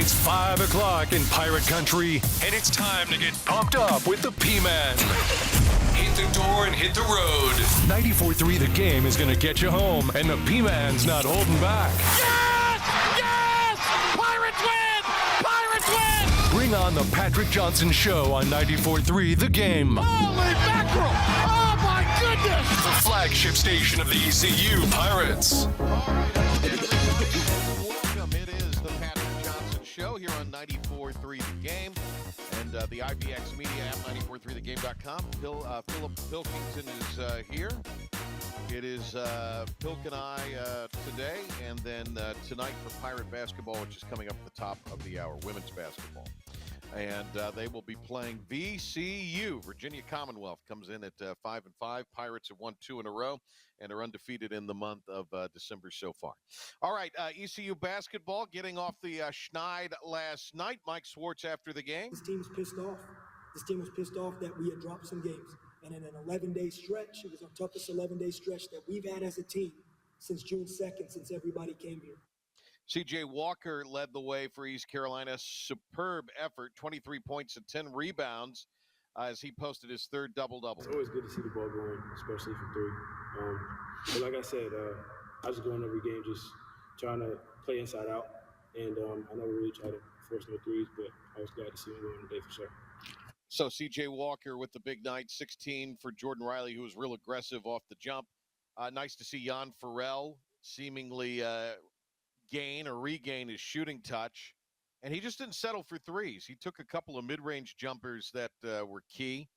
It's 5 o'clock in Pirate Country, and it's time to get pumped up with the P-Man. Hit the door and hit the road. 94.3 The Game is going to get you home, and the P-Man's not holding back. Yes! Yes! Pirates win! Pirates win! Bring on the Patrick Johnson Show on 94.3 The Game. Holy mackerel! Oh, my goodness! The flagship station of the ECU Pirates. Welcome. It is the Patrick Johnson Show here on 94.3 The Game and the IVX Media app, 94.3thegame.com. Philip Pilkington is here. It is Pilk and I today, and then tonight for Pirate basketball, which is coming up at the top of the hour, women's basketball. And they will be playing VCU. Virginia Commonwealth comes in at 5-5. Pirates have won 2 in a row and are undefeated in the month of December so far. All right, ECU basketball getting off the schneid last night. Mike Schwartz after the game. This team is pissed off. This team was pissed off that we had dropped some games. And in an 11-day stretch, it was our toughest 11-day stretch that we've had as a team since June 2nd, since everybody came here. C.J. Walker led the way for East Carolina. Superb effort, 23 points and 10 rebounds as he posted his third double-double. It's always good to see the ball going, especially from three. But like I said, I just go in every game just trying to play inside out. And I never really try to force no threes, but I was glad to see him going today for sure. So C.J. Walker with the big night, 16 for Jordan Riley, who was real aggressive off the jump. Nice to see Jan Farrell seemingly regain his shooting touch, and he just didn't settle for threes. He took a couple of mid-range jumpers that were key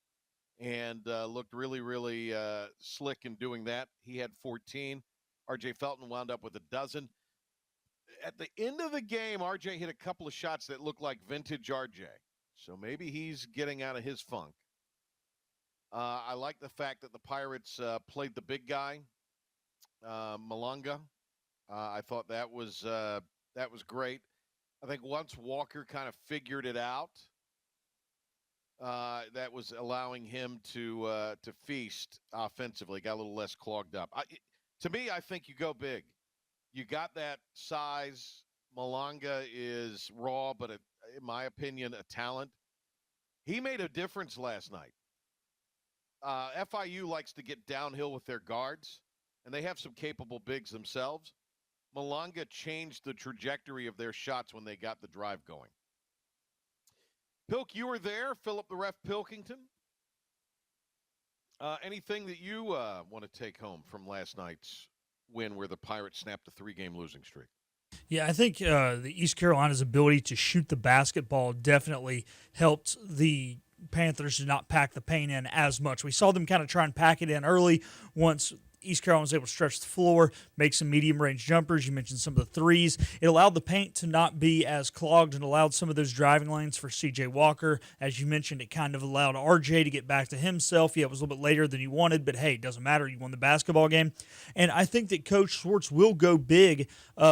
and looked really, really slick in doing that. He had 14. R.J. Felton wound up with a dozen. At the end of the game, R.J. hit a couple of shots that looked like vintage R.J., so maybe he's getting out of his funk. I like the fact that the Pirates played the big guy, Malunga. I thought that was great. I think once Walker kind of figured it out, that was allowing him to feast offensively. Got a little less clogged up. To me, I think you go big. You got that size. Malunga is raw, but in my opinion, a talent. He made a difference last night. FIU likes to get downhill with their guards, and they have some capable bigs themselves. Malunga changed the trajectory of their shots when they got the drive going. Pilk, you were there. Philip the Ref Pilkington. Anything that you want to take home from last night's win where the Pirates snapped a 3-game losing streak? Yeah, I think the East Carolina's ability to shoot the basketball definitely helped the Panthers to not pack the paint in as much. We saw them kind of try and pack it in early once East Carolina was able to stretch the floor, make some medium-range jumpers. You mentioned some of the threes. It allowed the paint to not be as clogged and allowed some of those driving lanes for C.J. Walker. As you mentioned, it kind of allowed R.J. to get back to himself. Yeah, it was a little bit later than you wanted, but hey, it doesn't matter. You won the basketball game. And I think that Coach Schwartz will go big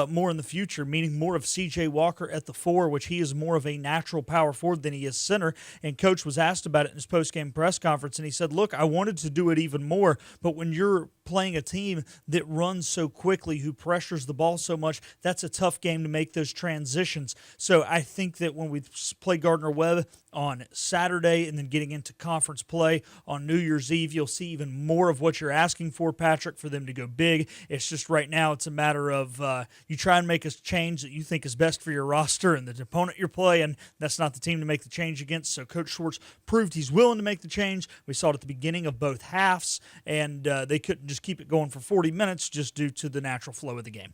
more in the future, meaning more of C.J. Walker at the 4, which he is more of a natural power forward than he is center. And Coach was asked about it in his post-game press conference, and he said, look, I wanted to do it even more, but when you're playing a team that runs so quickly, who pressures the ball so much, that's a tough game to make those transitions. So I think that when we play Gardner-Webb on Saturday and then getting into conference play on New Year's Eve, you'll see even more of what you're asking for, Patrick, for them to go big. It's just right now it's a matter of you try and make a change that you think is best for your roster and the opponent you're playing. That's not the team to make the change against. So Coach Schwartz proved he's willing to make the change. We saw it at the beginning of both halves, and they couldn't just keep it going for 40 minutes just due to the natural flow of the game.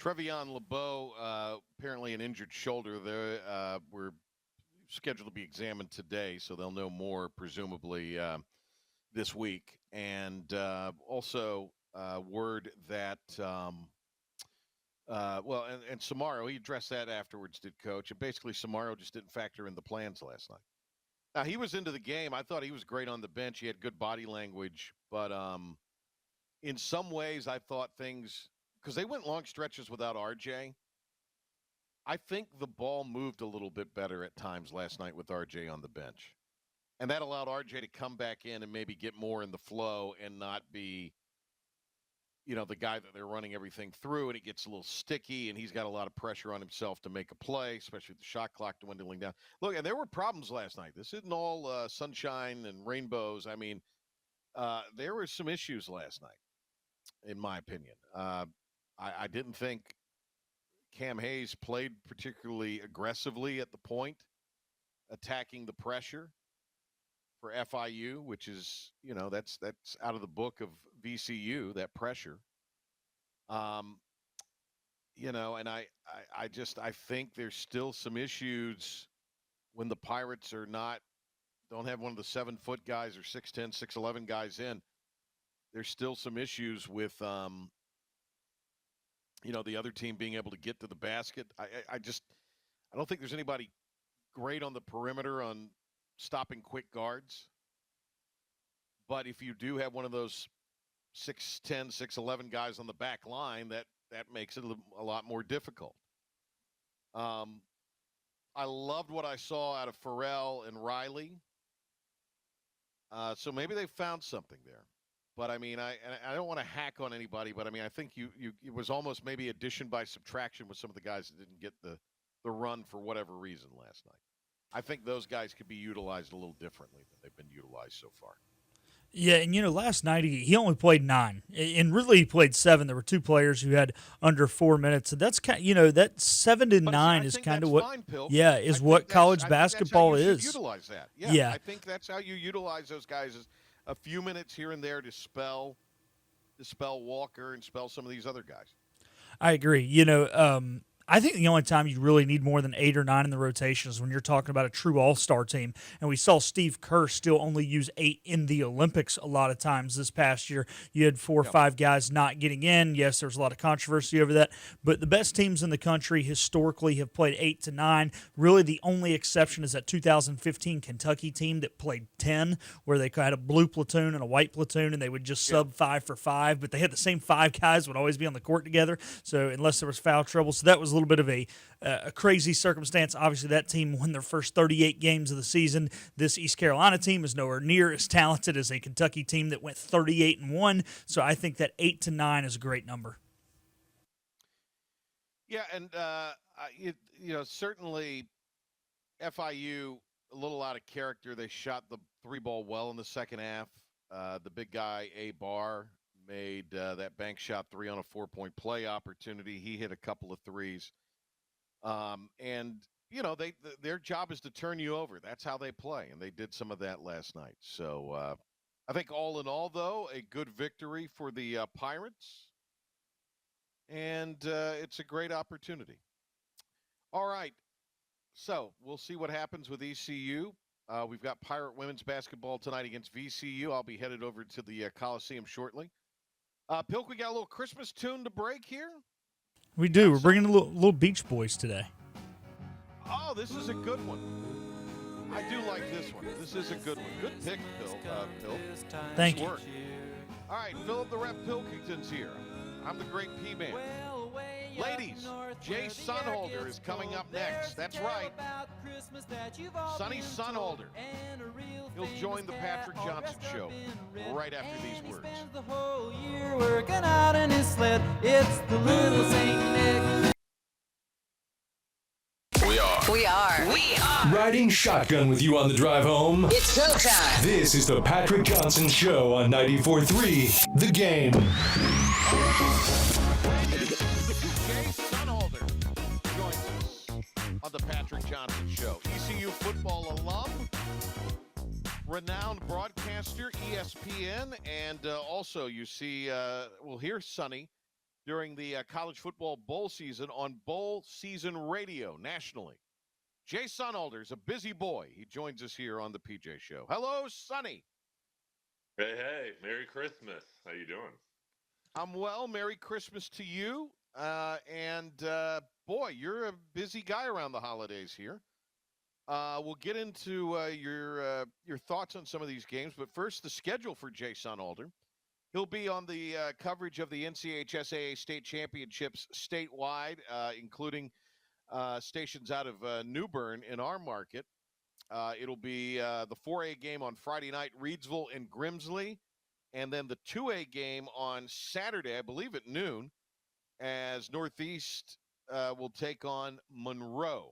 Trevion LeBeau, apparently an injured shoulder. We're scheduled to be examined today, so they'll know more presumably this week. And also word that, and Samaro, he addressed that afterwards, did Coach. And basically Samaro just didn't factor in the plans last night. Now, he was into the game. I thought he was great on the bench. He had good body language. But in some ways, I thought things – because they went long stretches without RJ. I think the ball moved a little bit better at times last night with RJ on the bench. And that allowed RJ to come back in and maybe get more in the flow and not be the guy that they're running everything through, and it gets a little sticky, and he's got a lot of pressure on himself to make a play, especially with the shot clock dwindling down. Look, and there were problems last night. This isn't all sunshine and rainbows. I mean, there were some issues last night, in my opinion. I didn't think Cam Hayes played particularly aggressively at the point, attacking the pressure for FIU, which is, that's out of the book of VCU, that pressure. And I think there's still some issues when the Pirates don't have one of the 7-foot guys or 6'10", 6'11" guys in. There's still some issues with, the other team being able to get to the basket. I don't think there's anybody great on the perimeter on stopping quick guards. But if you do have one of those 6'10", 6'11" guys on the back line, that makes it a lot more difficult. I loved what I saw out of Farrell and Riley. So maybe they found something there. But, I mean, I don't want to hack on anybody, but, I mean, I think it was almost maybe addition by subtraction with some of the guys that didn't get the run for whatever reason last night. I think those guys could be utilized a little differently than they've been utilized so far. Yeah, and last night he only played 9, and really he played 7. There were 2 players who had under 4 minutes, and that's that 7 to 9 is kind of what, is what college basketball is. Utilize that. Yeah, I think that's how you utilize those guys, is a few minutes here and there to spell Walker and spell some of these other guys. I agree. I think the only time you really need more than 8 or 9 in the rotation is when you're talking about a true all-star team. And we saw Steve Kerr still only use 8 in the Olympics a lot of times this past year. You had 4 or 5 guys not getting in. Yes, there was a lot of controversy over that. But the best teams in the country historically have played 8 to 9. Really, the only exception is that 2015 Kentucky team that played 10, where they had a blue platoon and a white platoon, and they would just sub 5 for 5. But they had the same 5 guys would always be on the court together. So unless there was foul trouble. So that was a little bit of a crazy circumstance. Obviously, that team won their first 38 games of the season. This East Carolina team is nowhere near as talented as a Kentucky team that went 38-1. So I think that 8 to 9 is a great number. Yeah, and certainly FIU a little out of character. They shot the 3-ball well in the second half. The big guy, A-Bar, made that bank shot 3 on a 4-point play opportunity. He hit a couple of threes. And their job is to turn you over. That's how they play, and they did some of that last night. So I think all in all, though, a good victory for the Pirates, and it's a great opportunity. All right, so we'll see what happens with ECU. We've got Pirate women's basketball tonight against VCU. I'll be headed over to the Coliseum shortly. Pilk, we got a little Christmas tune to break here. We do. We're bringing a little Beach Boys today. Oh, this is a good one. I do like this one. This is a good one. Good pick, Phil. Thank you. All right, Philip the Rep Pilkington's here. I'm the great P-Man. Ladies, Jay Sonnhalter is coming up next. That's right. Sonny Sonnhalter. He'll join the Patrick Johnson Show right after these words. The whole year working out in his sled. It's the little Saint Nick. We are Riding shotgun with you on the drive home. It's showtime. This is the Patrick Johnson Show on 94.3 The Game. Jay Sonnhalter joins us on the Patrick Johnson Show. ECU football alum, renowned broadcaster, ESPN, and also you see, we'll hear Sonny during the college football bowl season on Bowl Season Radio nationally. Jay Sonnhalter is a busy boy. He joins us here on the PJ Show. Hello, Sonny. Hey, Merry Christmas. How you doing? I'm well. Merry Christmas to you. Boy, you're a busy guy around the holidays here. We'll get into your thoughts on some of these games, but first, the schedule for Jay Sonnhalter. He'll be on the coverage of the NCHSAA State Championships statewide, including stations out of New Bern in our market. It'll be the 4A game on Friday night, Reidsville and Grimsley, And then the 2A game on Saturday, I believe at noon, as Northeast will take on Monroe.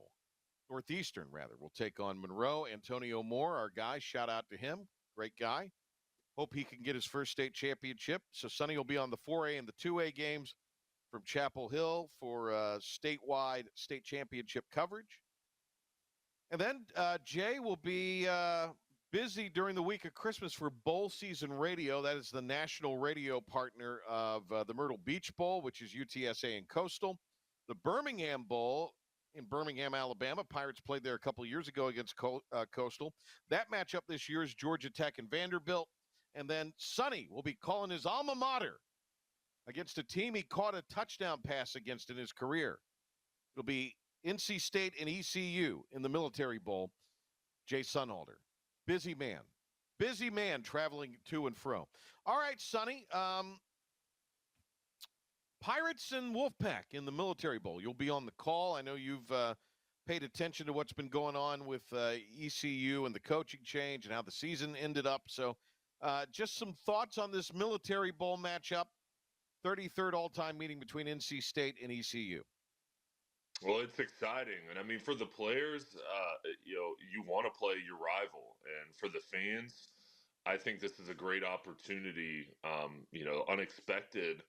Northeastern, rather, will take on Monroe. Antonio Moore, our guy, shout out to him. Great guy. Hope he can get his first state championship. So Sonny will be on the 4A and the 2A games from Chapel Hill for statewide state championship coverage. And then Jay will be busy during the week of Christmas for Bowl Season Radio. That is the national radio partner of the Myrtle Beach Bowl, which is UTSA and Coastal. The Birmingham Bowl in Birmingham, Alabama. Pirates played there a couple years ago against Coastal. That matchup this year is Georgia Tech and Vanderbilt. And then Sonny will be calling his alma mater against a team he caught a touchdown pass against in his career. It'll be NC State and ECU in the Military Bowl. Jay Sonnhalter. Busy man traveling to and fro. All right, Sonny. Pirates and Wolfpack in the Military Bowl. You'll be on the call. I know you've paid attention to what's been going on with ECU and the coaching change and how the season ended up. So just some thoughts on this Military Bowl matchup. 33rd all-time meeting between NC State and ECU. Well, it's exciting. And I mean, for the players, you want to play your rival. And for the fans, I think this is a great opportunity, unexpected,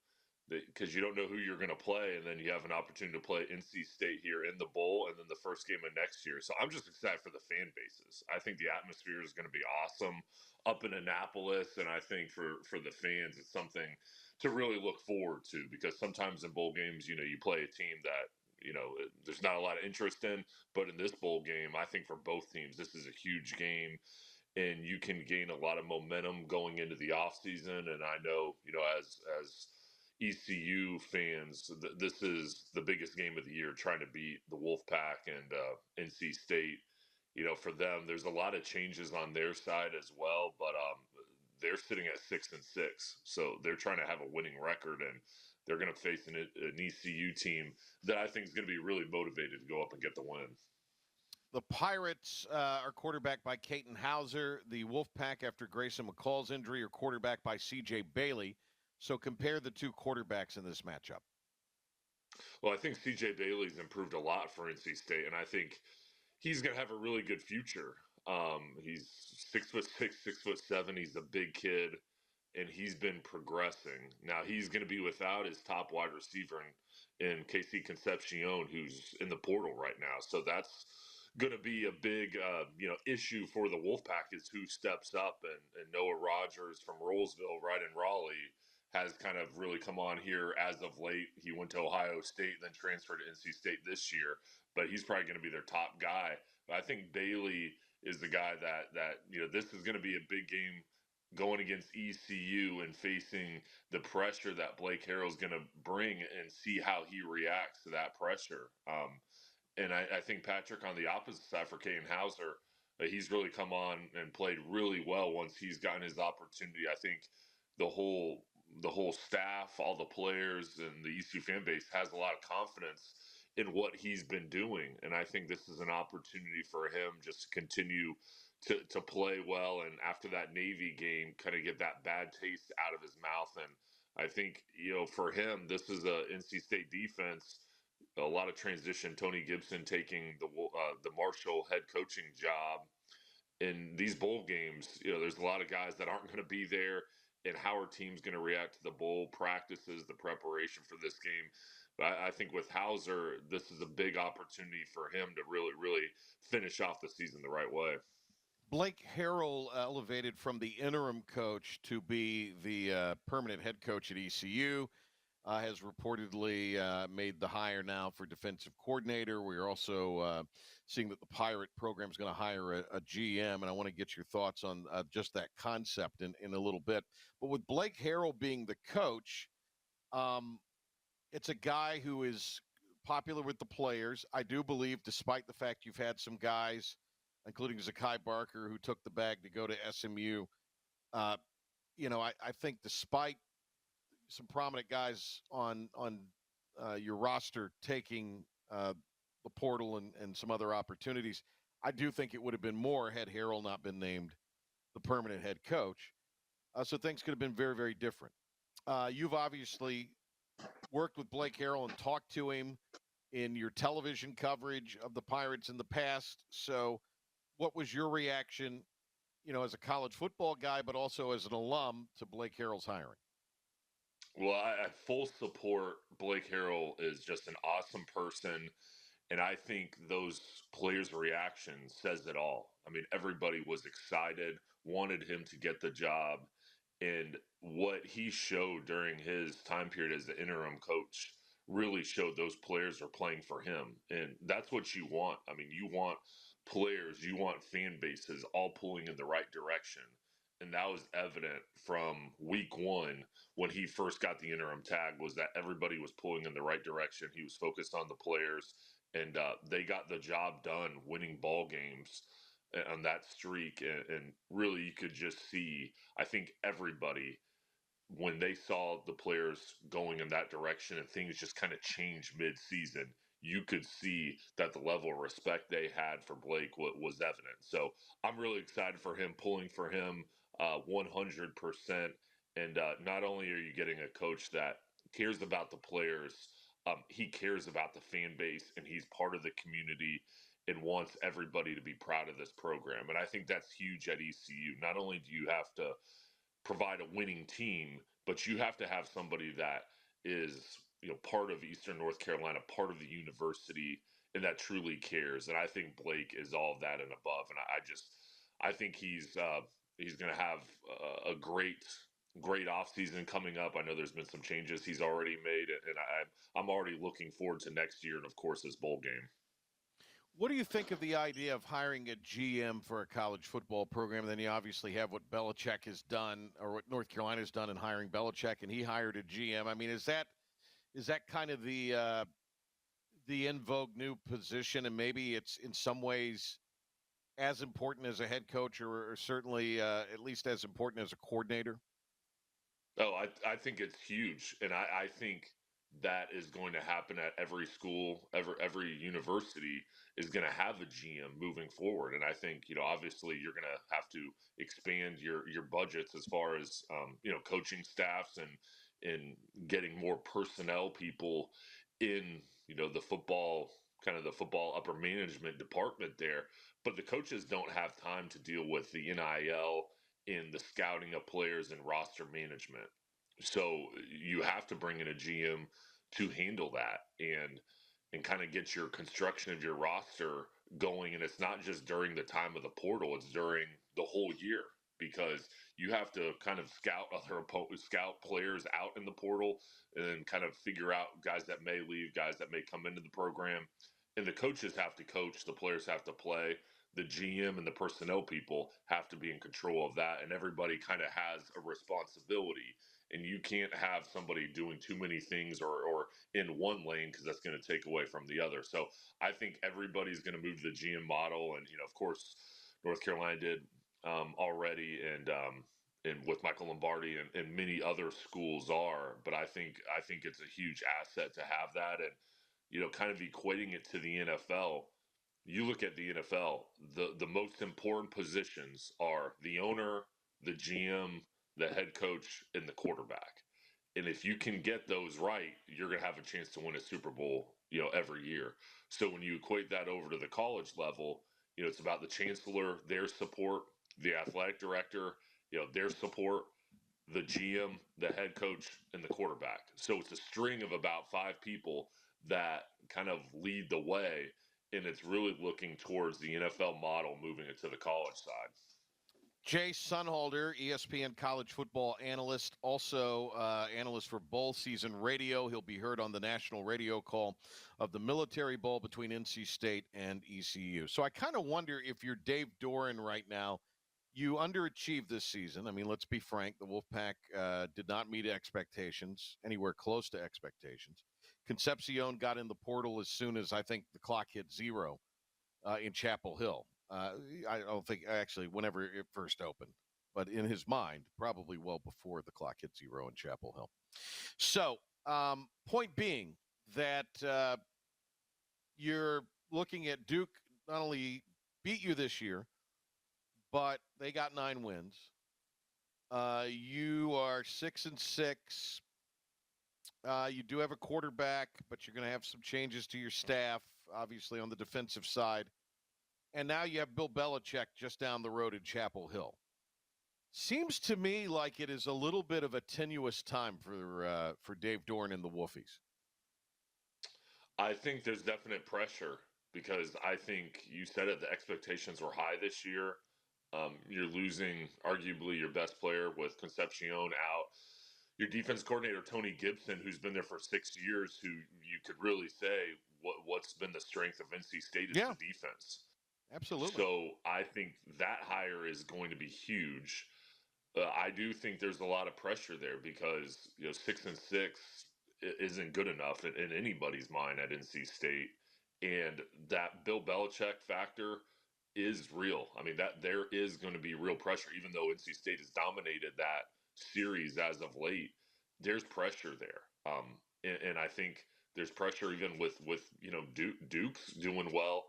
because you don't know who you're going to play. And then you have an opportunity to play NC State here in the bowl and then the first game of next year. So I'm just excited for the fan bases. I think the atmosphere is going to be awesome up in Annapolis. And I think for the fans, it's something to really look forward to, because sometimes in bowl games, you play a team that, there's not a lot of interest in, but in this bowl game, I think for both teams, this is a huge game, and you can gain a lot of momentum going into the offseason. And I know, as ECU fans, this is the biggest game of the year, trying to beat the Wolfpack and NC State. For them, there's a lot of changes on their side as well, but they're sitting at 6-6, so they're trying to have a winning record, and they're going to face an ECU team that I think is going to be really motivated to go up and get the win. The Pirates are quarterbacked by Caton Hauser. The Wolfpack, after Grayson McCall's injury, are quarterbacked by C.J. Bailey. So compare the two quarterbacks in this matchup. Well, I think C.J. Bailey's improved a lot for NC State, and I think he's going to have a really good future. He's 6'6", 6'7". He's a big kid, and he's been progressing. Now he's going to be without his top wide receiver in Casey Concepcion, who's in the portal right now. So that's going to be a big, issue for the Wolfpack, is who steps up. And Noah Rogers from Rollsville, right in Raleigh, has kind of really come on here as of late. He went to Ohio State, then transferred to NC State this year, but he's probably going to be their top guy. But I think Bailey is the guy that this is going to be a big game going against ECU and facing the pressure that Blake Harrell's going to bring, and see how he reacts to that pressure. And I think Patrick, on the opposite side for Caton Hauser, he's really come on and played really well once he's gotten his opportunity. I think the whole staff, all the players, and the ECU fan base has a lot of confidence in what he's been doing. And I think this is an opportunity for him just to continue to play well. And after that Navy game, kind of get that bad taste out of his mouth. And I think, for him, this is a NC State defense, a lot of transition. Tony Gibson taking the Marshall head coaching job. In these bowl games, there's a lot of guys that aren't going to be there, and how our team's going to react to the bowl practices, the preparation for this game. But I think with Hauser, this is a big opportunity for him to really, really finish off the season the right way. Blake Harrell elevated from the interim coach to be the permanent head coach at ECU. Has reportedly made the hire now for defensive coordinator. We're also seeing that the Pirate program is going to hire a GM, and I want to get your thoughts on just that concept in a little bit. But with Blake Harrell being the coach, it's a guy who is popular with the players. I do believe, despite the fact you've had some guys, including Zakai Barker, who took the bag to go to SMU, I think despite some prominent guys on your roster taking the portal and some other opportunities, I do think it would have been more had Harrell not been named the permanent head coach. So things could have been very, very different. You've obviously worked with Blake Harrell and talked to him in your television coverage of the Pirates in the past. So what was your reaction, as a college football guy, but also as an alum to Blake Harrell's hiring? Well, I full support. Blake Harrell is just an awesome person. And I think those players' reaction says it all. I mean, everybody was excited, wanted him to get the job. And what he showed during his time period as the interim coach really showed those players are playing for him. And that's what you want. I mean, you want players, you want fan bases all pulling in the right direction. And that was evident from week one when he first got the interim tag, was that everybody was pulling in the right direction. He was focused on the players, and they got the job done, winning ball games on that streak. And really, you could just see, I think everybody, when they saw the players going in that direction and things just kind of changed mid-season, you could see that the level of respect they had for Blake was evident. So I'm really excited for him, pulling for him 100%. And not only are you getting a coach that cares about the players, he cares about the fan base, and he's part of the community and wants everybody to be proud of this program. And I think that's huge at ECU. Not only do you have to provide a winning team, but you have to have somebody that is, part of Eastern North Carolina, part of the university, and that truly cares. And I think Blake is all of that and above. And I think he's going to have a great offseason coming up. I know there's been some changes he's already made, and I'm already looking forward to next year and of course his bowl game. What do you think of the idea of hiring a GM for a college football program? And then you obviously have what Belichick has done, or what North Carolina has done in hiring Belichick, and he hired a GM. I mean, is that kind of the in vogue new position, and maybe it's in some ways as important as a head coach, or certainly at least as important as a coordinator? Oh, I think it's huge, and I think that is going to happen at every school, every university is going to have a GM moving forward. And I think, obviously you're going to have to expand your budgets as far as coaching staffs and getting more personnel people in the football, kind of the football upper management department there. But the coaches don't have time to deal with the NIL, in the scouting of players and roster management. So you have to bring in a GM to handle that and kind of get your construction of your roster going. And it's not just during the time of the portal, it's during the whole year, because you have to kind of scout players out in the portal and then kind of figure out guys that may leave, guys that may come into the program. And the coaches have to coach, the players have to play, the GM and the personnel people have to be in control of that. And everybody kind of has a responsibility. And you can't have somebody doing too many things or in one lane, because that's going to take away from the other. So I think everybody's going to move to the GM model. And, of course, North Carolina did already, and with Michael Lombardi and many other schools are. But I think it's a huge asset to have that. And, kind of equating it to the NFL. You look at the NFL, the most important positions are the owner, the GM, the head coach, and the quarterback. And if you can get those right, you're going to have a chance to win a Super Bowl, every year. So when you equate that over to the college level, it's about the chancellor, their support, the athletic director, their support, the GM, the head coach, and the quarterback. So it's a string of about 5 people that kind of lead the way, and it's really looking towards the NFL model, moving it to the college side. Jay Sonnhalter, ESPN college football analyst, also analyst for bowl season radio. He'll be heard on the national radio call of the Military Bowl between NC State and ECU. So I kind of wonder, if you're Dave Doran right now, you underachieved this season. I mean, let's be frank. The Wolfpack did not meet expectations, anywhere close to expectations. Concepcion got in the portal as soon as, I think, the clock hit 0 in Chapel Hill. I don't think, actually, whenever it first opened, but in his mind, probably well before the clock hit 0 in Chapel Hill. So, point being that you're looking at Duke not only beat you this year, but they got 9 wins. You are 6-6. You do have a quarterback, but you're going to have some changes to your staff, obviously on the defensive side. And now you have Bill Belichick just down the road in Chapel Hill. Seems to me like it is a little bit of a tenuous time for Dave Dorn and the Wolfies. I think there's definite pressure because I think you said it, the expectations were high this year. You're losing arguably your best player with Concepcion out. Your defense coordinator, Tony Gibson, who's been there for 6 years, who you could really say what's been the strength of NC State is the defense. Absolutely. So I think that hire is going to be huge. I do think there's a lot of pressure there because 6-6 isn't good enough in anybody's mind at NC State, and that Bill Belichick factor is real. I mean, that there is going to be real pressure, even though NC State has dominated that series as of late. There's pressure there, and I think there's pressure even with Duke's doing well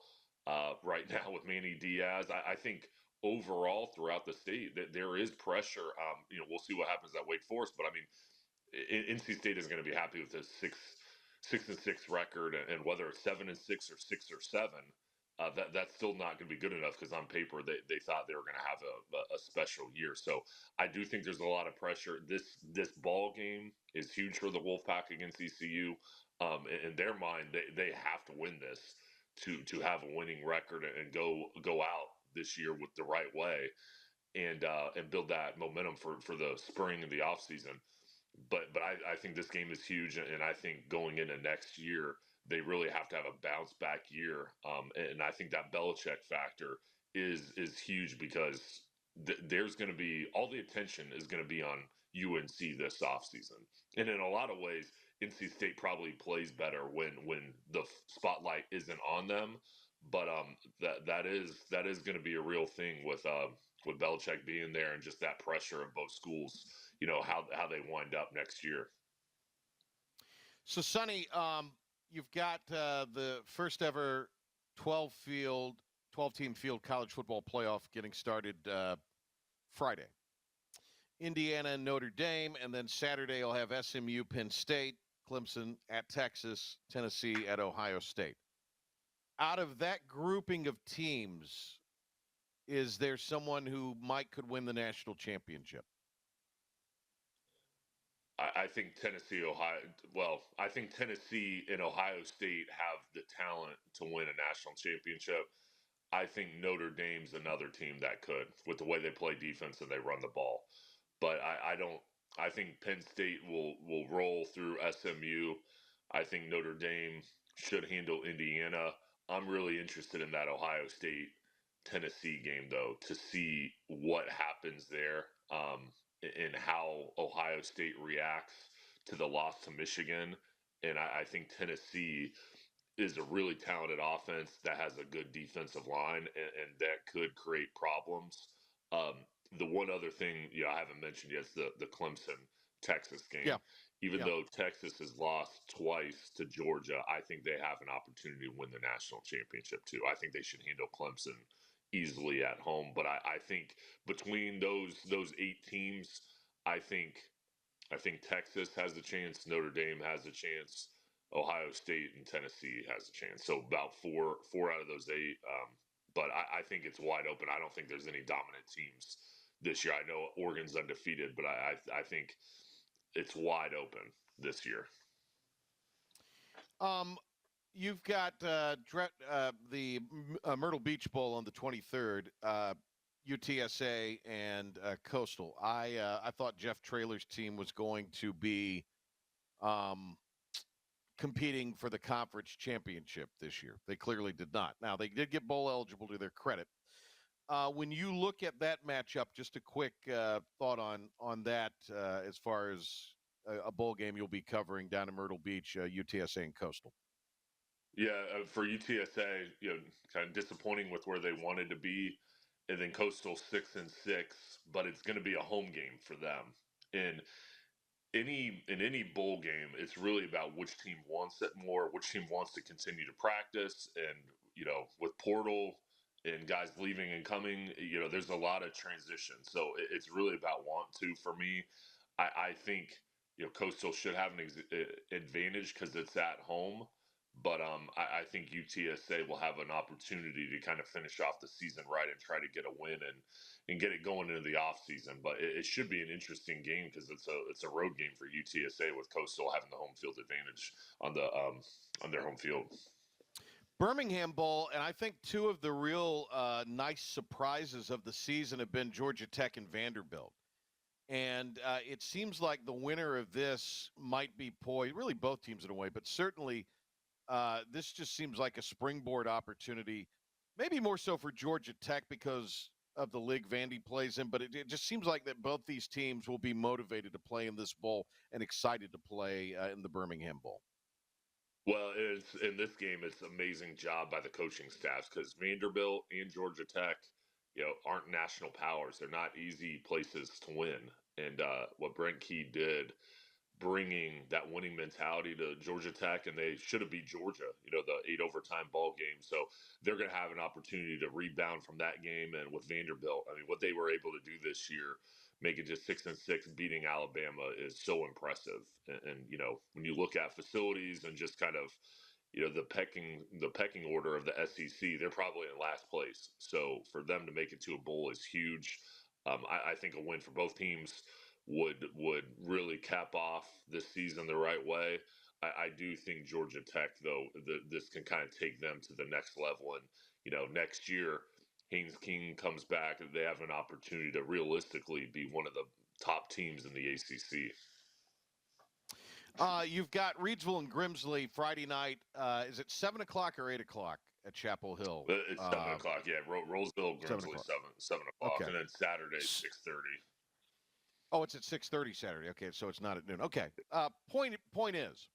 right now with Manny Diaz. I think overall throughout the state that there is pressure. We'll see what happens at Wake Forest, but I mean, NC State is going to be happy with this 6-6 record, and whether it's 7-6 or 6-7, that's still not going to be good enough because on paper they thought they were going to have a special year. So I do think there's a lot of pressure. This ball game is huge for the Wolfpack against ECU. In their mind, they have to win this to have a winning record and go out this year with the right way and build that momentum for the spring and the off season. But I think this game is huge, and I think going into next year they really have to have a bounce back year. And I think that Belichick factor is huge because there's going to be all the attention is going to be on UNC this offseason. And in a lot of ways, NC State probably plays better when the spotlight isn't on them. But that is going to be a real thing with Belichick being there and just that pressure of both schools. How they wind up next year. So, Sonny, you've got the first ever 12-team field college football playoff getting started Friday. Indiana and Notre Dame, and then Saturday you'll have SMU, Penn State, Clemson at Texas, Tennessee at Ohio State. Out of that grouping of teams, is there someone who could win the national championship? I think Tennessee and Ohio State have the talent to win a national championship. I think Notre Dame's another team that could, with the way they play defense and they run the ball. But I think Penn State will roll through SMU. I think Notre Dame should handle Indiana. I'm really interested in that Ohio State Tennessee game, though, to see what happens there. And how Ohio State reacts to the loss to Michigan. And I think Tennessee is a really talented offense that has a good defensive line, and that could create problems. The one other thing I haven't mentioned yet is the Clemson Texas game. Yeah. Even though Texas has lost twice to Georgia, I think they have an opportunity to win the national championship too. I think they should handle Clemson easily at home. But I think between those 8 teams, I think Texas has a chance, Notre Dame has a chance, Ohio State and Tennessee has a chance. So about four out of those 8. But I think it's wide open. I don't think there's any dominant teams this year. I know Oregon's undefeated, but I think it's wide open this year. You've got the Myrtle Beach Bowl on the 23rd, UTSA and Coastal. I thought Jeff Traylor's team was going to be competing for the conference championship this year. They clearly did not. Now, they did get bowl eligible to their credit. When you look at that matchup, just a quick thought on that as far as a bowl game you'll be covering down in Myrtle Beach, UTSA and Coastal. Yeah, for UTSA, kind of disappointing with where they wanted to be, and then Coastal 6-6, but it's going to be a home game for them. And in any bowl game, it's really about which team wants it more, which team wants to continue to practice, and with portal and guys leaving and coming. There's a lot of transition. So it's really about want to for me. I think Coastal should have an advantage because it's at home. But I think UTSA will have an opportunity to kind of finish off the season right and try to get a win and get it going into the off season. But it should be an interesting game because it's a road game for UTSA with Coastal having the home field advantage on their home field. Birmingham Bowl, and I think two of the real nice surprises of the season have been Georgia Tech and Vanderbilt. And it seems like the winner of this might be poised, really both teams in a way, but certainly this just seems like a springboard opportunity, maybe more so for Georgia Tech because of the league Vandy plays in, but it just seems like that both these teams will be motivated to play in this bowl and excited to play in the Birmingham Bowl. Well, in this game, it's an amazing job by the coaching staffs because Vanderbilt and Georgia Tech, aren't national powers. They're not easy places to win. And what Brent Key did, bringing that winning mentality to Georgia Tech, and they should have beat Georgia, the 8 overtime ball game. So they're going to have an opportunity to rebound from that game. And with Vanderbilt, I mean, what they were able to do this year, making just 6-6, beating Alabama is so impressive. And when you look at facilities and just kind of, the pecking order of the SEC, they're probably in last place. So for them to make it to a bowl is huge. I think a win for both teams would really cap off this season the right way. I do think Georgia Tech, though, this can kind of take them to the next level. And, next year, Haynes King comes back, and they have an opportunity to realistically be one of the top teams in the ACC. You've got Reidsville and Grimsley Friday night. Is it 7 o'clock or 8 o'clock at Chapel Hill? It's 7 o'clock, yeah. Roseville, Grimsley, 7 o'clock. Okay. And then Saturday, 6:30. Oh, it's at 6:30 Saturday. Okay, so it's not at noon. Okay. Point is,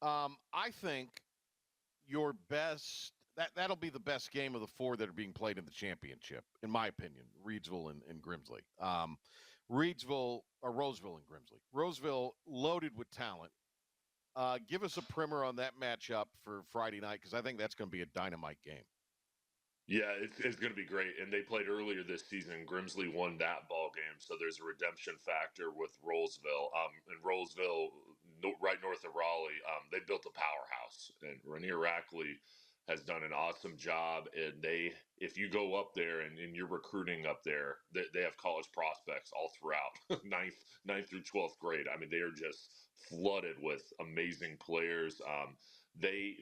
I think your best that'll be the best game of the 4 that are being played in the championship, in my opinion. Reidsville and Grimsley. Reidsville or Roseville and Grimsley. Roseville loaded with talent. Give us a primer on that matchup for Friday night because I think that's going to be a dynamite game. Yeah, it's going to be great. And they played earlier this season. Grimsley won that ball game, so there's a redemption factor with Rolesville. And Rolesville, right north of Raleigh, they built a powerhouse. And Rainier Rackley has done an awesome job. And if you go up there and you're recruiting up there, they have college prospects all throughout, ninth through 12th grade. I mean, they are just flooded with amazing players. They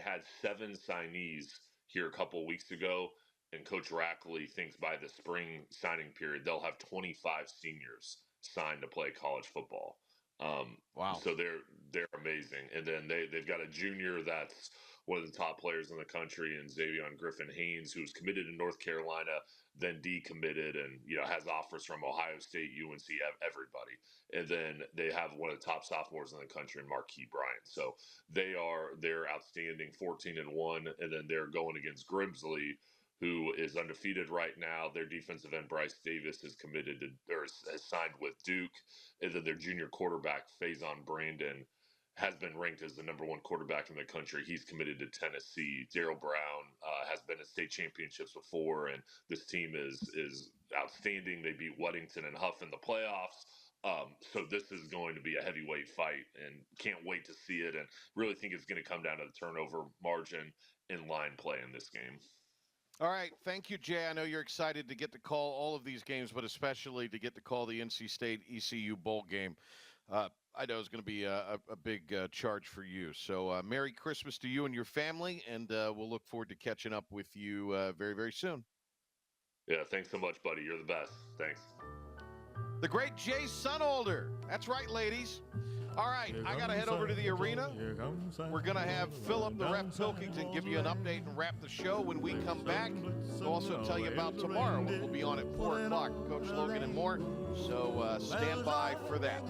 had 7 signees here a couple weeks ago, and Coach Rackley thinks by the spring signing period they'll have 25 seniors signed to play college football. Wow! So they're amazing, and then they've got a junior that's one of the top players in the country, and Xavier Griffin Haynes, who's committed in North Carolina, then decommitted, and has offers from Ohio State, UNC, everybody. And then they have one of the top sophomores in the country, Marquis Bryant. So they're outstanding, 14-1, and then they're going against Grimsley, who is undefeated right now. Their defensive end Bryce Davis is committed to or has signed with Duke, and then their junior quarterback Faison Brandon has been ranked as the #1 quarterback in the country. He's committed to Tennessee. Daryl Brown has been at state championships before, and this team is outstanding. They beat Weddington and Huff in the playoffs. So this is going to be a heavyweight fight, and can't wait to see it, and really think it's going to come down to the turnover margin and line play in this game. All right. Thank you, Jay. I know you're excited to get to call all of these games, but especially to get to call the NC State ECU bowl game. I know it's going to be a big charge for you. So Merry Christmas to you and your family, and we'll look forward to catching up with you very, very soon. Yeah, thanks so much, buddy. You're the best. Thanks. The great Jay Sonnhalter. That's right, ladies. All right, I got to head over to the arena. We're going to have Philip the Rep Pilkington give you an update and wrap the show. When we come back, we'll also tell you about tomorrow when we'll be on at 4 o'clock, Coach Logan and more. So stand by for that.